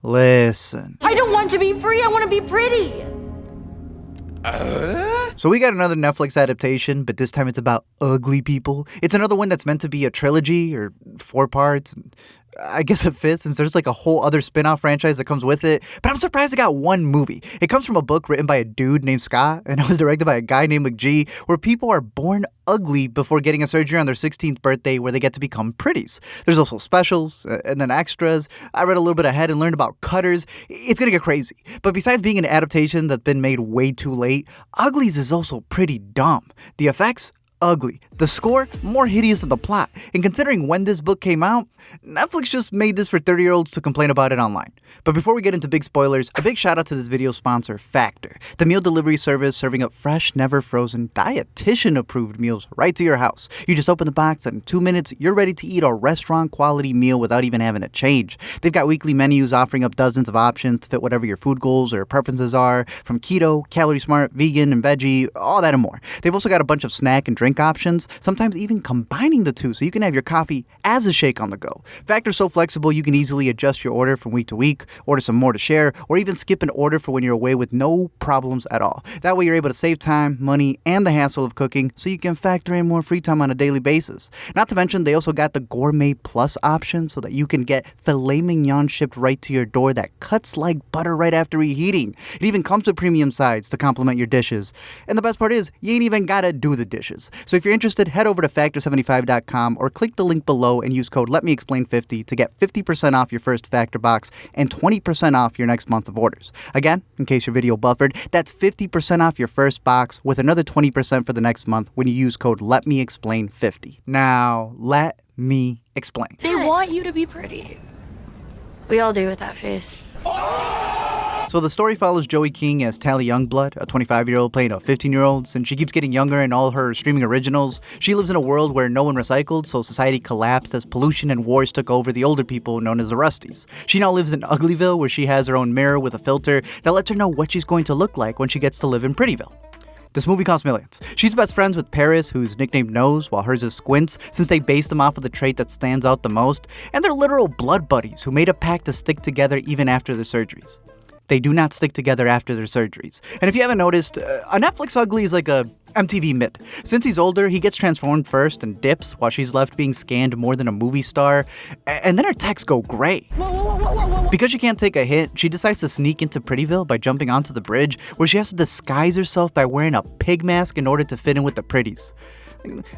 Listen. I don't want to be free, I want to be pretty. So we got another Netflix adaptation, but this time it's about ugly people. It's another one that's meant to be a trilogy or 4 parts. I guess it fits since there's like a whole other spin-off franchise that comes with it. But I'm surprised it got one movie. It comes from a book written by a dude named Scott, and it was directed by a guy named McGee, where people are born ugly before getting a surgery on their 16th birthday where they get to become pretties. There's also specials and then extras. I read a little bit ahead and learned about cutters. It's gonna get crazy. But besides being an adaptation that's been made way too late, Uglies is also pretty dumb. The effects? Ugly. The score? More hideous than the plot. And considering when this book came out, Netflix just made this for 30-year-olds to complain about it online. But before we get into big spoilers, a big shout out to this video's sponsor, Factor, the meal delivery service serving up fresh, never frozen, dietitian-approved meals right to your house. You just open the box and in 2 minutes, you're ready to eat a restaurant-quality meal without even having to change. They've got weekly menus offering up dozens of options to fit whatever your food goals or preferences are, from keto, calorie smart, vegan, and veggie, all that and more. They've also got a bunch of snack and drink options, sometimes even combining the two so you can have your coffee as a shake on the go. Factor's so flexible you can easily adjust your order from week to week, order some more to share, or even skip an order for when you're away with no problems at all. That way you're able to save time, money, and the hassle of cooking so you can factor in more free time on a daily basis. Not to mention they also got the Gourmet Plus option so that you can get filet mignon shipped right to your door that cuts like butter right after reheating. It even comes with premium sides to complement your dishes. And the best part is, you ain't even gotta do the dishes. So if you're interested, head over to factor75.com or click the link below and use code LetMeExplain50 to get 50% off your first Factor box and 20% off your next month of orders. Again, in case your video buffered, that's 50% off your first box with another 20% for the next month when you use code LetMeExplain50. Now, let me explain. They want you to be pretty. We all do with that face. So the story follows Joey King as Tally Youngblood, a 25-year-old playing a 15-year-old, since she keeps getting younger in all her streaming originals. She lives in a world where no one recycled, so society collapsed as pollution and wars took over the older people known as the Rusties. She now lives in Uglyville, where she has her own mirror with a filter that lets her know what she's going to look like when she gets to live in Prettyville. This movie costs millions. She's best friends with Paris, who's nicknamed Nose, while hers is Squints, since they based them off of the trait that stands out the most, and they're literal blood buddies who made a pact to stick together even after their surgeries. They do not stick together after their surgeries. And if you haven't noticed, a Netflix ugly is like a MTV mid. Since he's older, he gets transformed first and dips while she's left being scanned more than a movie star. And then her texts go gray. Because she can't take a hit, she decides to sneak into Prettyville by jumping onto the bridge, where she has to disguise herself by wearing a pig mask in order to fit in with the pretties.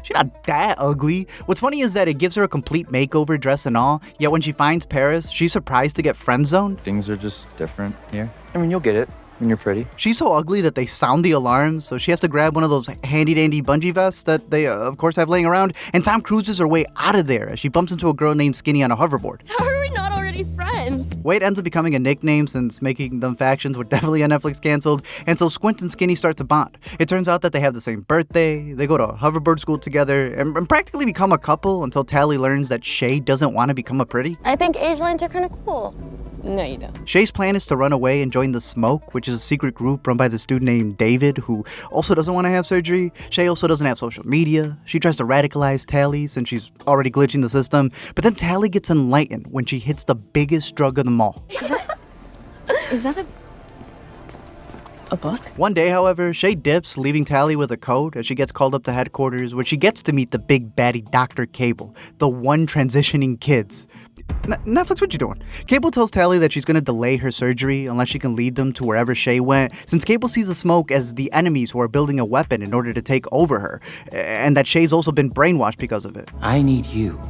She's not that ugly. What's funny is that it gives her a complete makeover, dress and all, yet when she finds Paris, she's surprised to get friend-zoned. Things are just different here. I mean, you'll get it when you're pretty. She's so ugly that they sound the alarms, so she has to grab one of those handy-dandy bungee vests that they, of course, have laying around, and Tom cruises her way out of there as she bumps into a girl named Skinny on a hoverboard. How are we not already friends? Whit ends up becoming a nickname since making them factions were definitely on Netflix canceled, and so Squint and Skinny start to bond. It turns out that they have the same birthday, they go to hoverboard school together, and practically become a couple until Tally learns that Shay doesn't want to become a pretty. I think age lines are kind of cool. No, you don't. Shay's plan is to run away and join the Smoke, which is a secret group run by this dude named David, who also doesn't want to have surgery. Shay also doesn't have social media. She tries to radicalize Tally since she's already glitching the system, but then Tally gets enlightened when she hits the biggest drug of them all. Is that a book? One day, however, Shay dips, leaving Tally with a code as she gets called up to headquarters, where she gets to meet the big baddie Dr. Cable, the one transitioning kids. Netflix, what you doing? Cable tells Tally that she's going to delay her surgery unless she can lead them to wherever Shay went, since Cable sees the Smoke as the enemies who are building a weapon in order to take over her, and that Shay's also been brainwashed because of it. I need you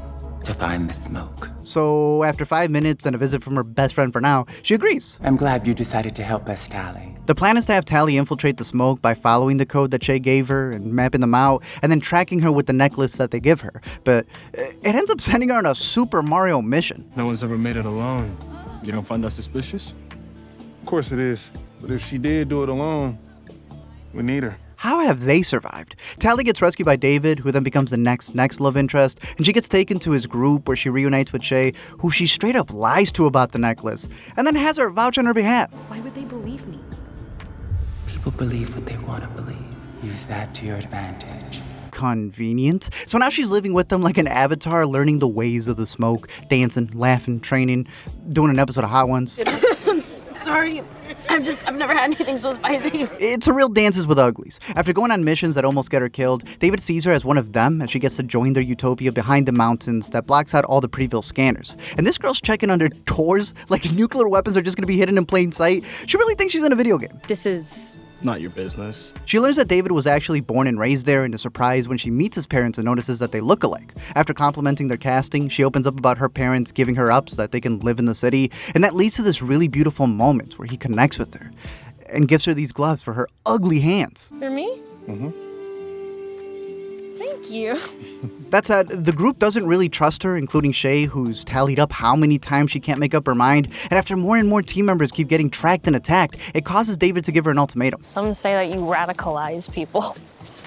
to find the Smoke. So after 5 minutes and a visit from her best friend for now, she agrees. I'm glad you decided to help us, Tally. The plan is to have Tally infiltrate the Smoke by following the code that Shay gave her and mapping them out, and then tracking her with the necklace that they give her. But it ends up sending her on a Super Mario mission. No one's ever made it alone. You don't find that suspicious? Of course it is. But if she did do it alone, we need her. How have they survived? Tally gets rescued by David, who then becomes the next love interest, and she gets taken to his group where she reunites with Shay, who she straight up lies to about the necklace, and then has her vouch on her behalf. Why would they believe me? People believe what they want to believe. Use that to your advantage. Convenient. So now she's living with them like an avatar, learning the ways of the smoke, dancing, laughing, training, doing an episode of Hot Ones. Sorry. I've never had anything so spicy. It's a real Dances with Uglies. After going on missions that almost get her killed, David sees her as one of them, and she gets to join their utopia behind the mountains that blocks out all the Preeville scanners. And this girl's checking under doors like nuclear weapons are just gonna be hidden in plain sight. She really thinks she's in a video game. This is Not your business. She learns that David was actually born and raised there and is surprised when she meets his parents and notices that they look alike. After complimenting their casting, she opens up about her parents giving her up so that they can live in the city, and that leads to this really beautiful moment where he connects with her and gives her these gloves for her ugly hands. for me? Thank you. That said, the group doesn't really trust her, including Shay, who's tallied up how many times she can't make up her mind, and after more and more team members keep getting tracked and attacked, it causes David to give her an ultimatum. Some say that you radicalize people.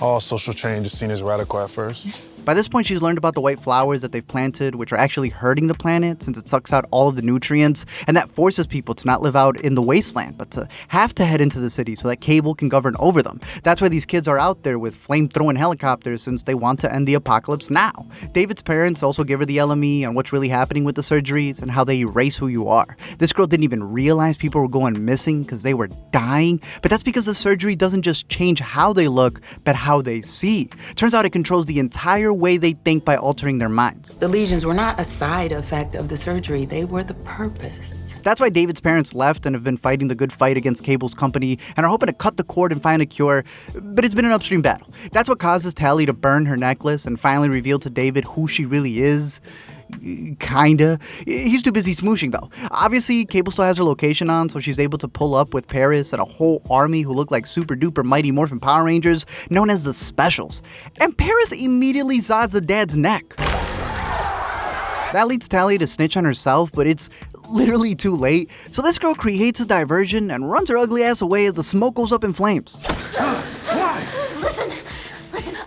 All social change is seen as radical at first. By this point, she's learned about the white flowers that they've planted, which are actually hurting the planet since it sucks out all of the nutrients, and that forces people to not live out in the wasteland, but to have to head into the city so that Cable can govern over them. That's why these kids are out there with flame-throwing helicopters, since they want to end the apocalypse now. David's parents also give her the LME on what's really happening with the surgeries and how they erase who you are. This girl didn't even realize people were going missing because they were dying, but that's because the surgery doesn't just change how they look, but how they see. Turns out it controls the entire way they think by altering their minds. The lesions were not a side effect of the surgery, they were the purpose. That's why David's parents left and have been fighting the good fight against Cable's company and are hoping to cut the cord and find a cure, but it's been an upstream battle. That's what causes Tally to burn her necklace and finally reveal to David who she really is. Kinda. He's too busy smooshing, though. Obviously, Cable still has her location on, so she's able to pull up with Paris and a whole army who look like super duper Mighty Morphin Power Rangers, known as the Specials. And Paris immediately zods the dad's neck. That leads Tally to snitch on herself, but it's literally too late. So this girl creates a diversion and runs her ugly ass away as the smoke goes up in flames.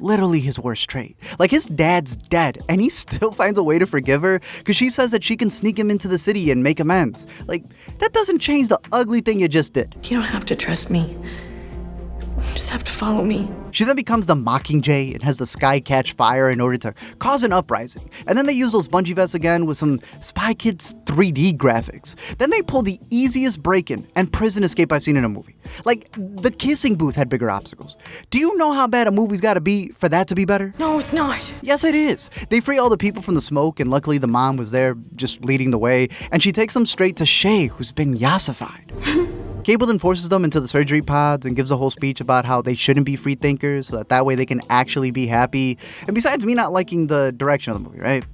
Literally his worst trait. Like, his dad's dead, and he still finds a way to forgive her because she says that she can sneak him into the city and make amends. Like, that doesn't change the ugly thing you just did. You don't have to trust me. You just have to follow me. She then becomes the Mockingjay and has the sky catch fire in order to cause an uprising. And then they use those bungee vests again with some Spy Kids 3D graphics. Then they pull the easiest break-in and prison escape I've seen in a movie. Like, the kissing booth had bigger obstacles. Do you know how bad a movie's gotta be for that to be better? No, it's not. Yes, it is. They free all the people from the smoke, and luckily the mom was there just leading the way, and she takes them straight to Shay, who's been yassified. Cable then forces them into the surgery pods and gives a whole speech about how they shouldn't be free thinkers, so that way they can actually be happy. And besides me not liking the direction of the movie, right?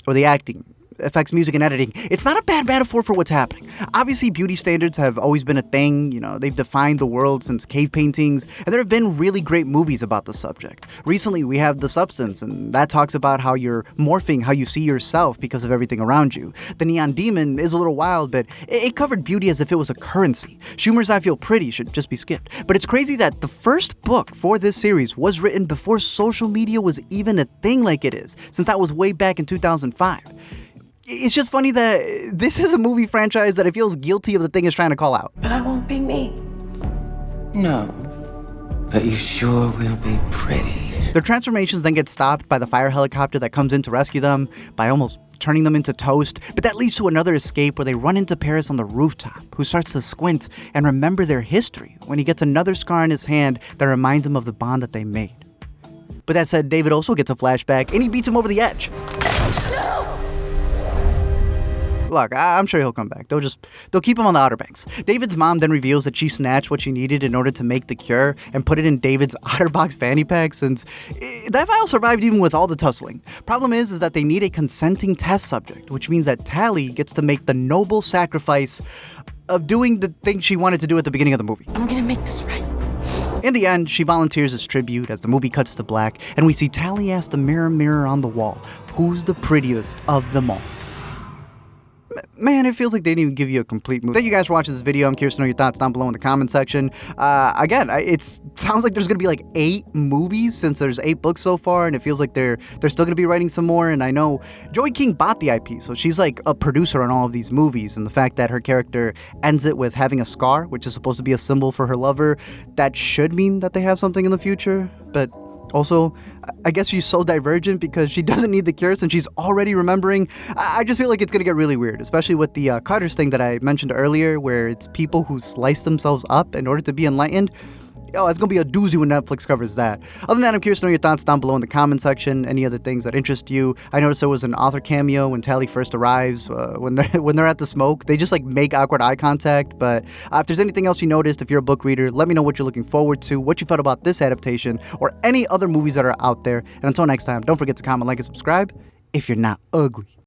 Or the acting, effects, music, and editing, it's not a bad metaphor for what's happening. Obviously, beauty standards have always been a thing. You know, they've defined the world since cave paintings, and there have been really great movies about the subject. Recently, we have The Substance, and that talks about how you're morphing how you see yourself because of everything around you. The Neon Demon is a little wild, but it covered beauty as if it was a currency. Schumer's I Feel Pretty should just be skipped. But it's crazy that the first book for this series was written before social media was even a thing like it is, since that was way back in 2005. It's just funny that this is a movie franchise that it feels guilty of the thing it's trying to call out. But I won't be me. No. But you sure will be pretty. Their transformations then get stopped by the fire helicopter that comes in to rescue them, by almost turning them into toast. But that leads to another escape where they run into Paris on the rooftop, who starts to squint and remember their history when he gets another scar on his hand that reminds him of the bond that they made. But that said, David also gets a flashback and he beats him over the edge. Look, I'm sure he'll come back. They'll keep him on the Outer Banks. David's mom then reveals that she snatched what she needed in order to make the cure and put it in David's OtterBox fanny pack, since that vial survived even with all the tussling. Problem is that they need a consenting test subject, which means that Tally gets to make the noble sacrifice of doing the thing she wanted to do at the beginning of the movie. I'm gonna make this right. In the end, she volunteers as tribute as the movie cuts to black, and we see Tally ask the mirror on the wall, who's the prettiest of them all? Man, it feels like they didn't even give you a complete movie. Thank you guys for watching this video. I'm curious to know your thoughts down below in the comment section. Again, it sounds like there's going to be like 8 movies since there's 8 books so far, and it feels like they're still going to be writing some more. And I know Joey King bought the IP, so she's like a producer on all of these movies. And the fact that her character ends it with having a scar, which is supposed to be a symbol for her lover, that should mean that they have something in the future. But Also, I guess she's so divergent because she doesn't need the cure since she's already remembering. I just feel like it's going to get really weird, especially with the Carter's thing that I mentioned earlier, where it's people who slice themselves up in order to be enlightened. Yo, it's going to be a doozy when Netflix covers that. Other than that, I'm curious to know your thoughts down below in the comment section. Any other things that interest you? I noticed there was an author cameo when Tally first arrives. When they're at the smoke, they just like make awkward eye contact. But if there's anything else you noticed, if you're a book reader, let me know what you're looking forward to, what you felt about this adaptation, or any other movies that are out there. And until next time, don't forget to comment, like, and subscribe if you're not ugly.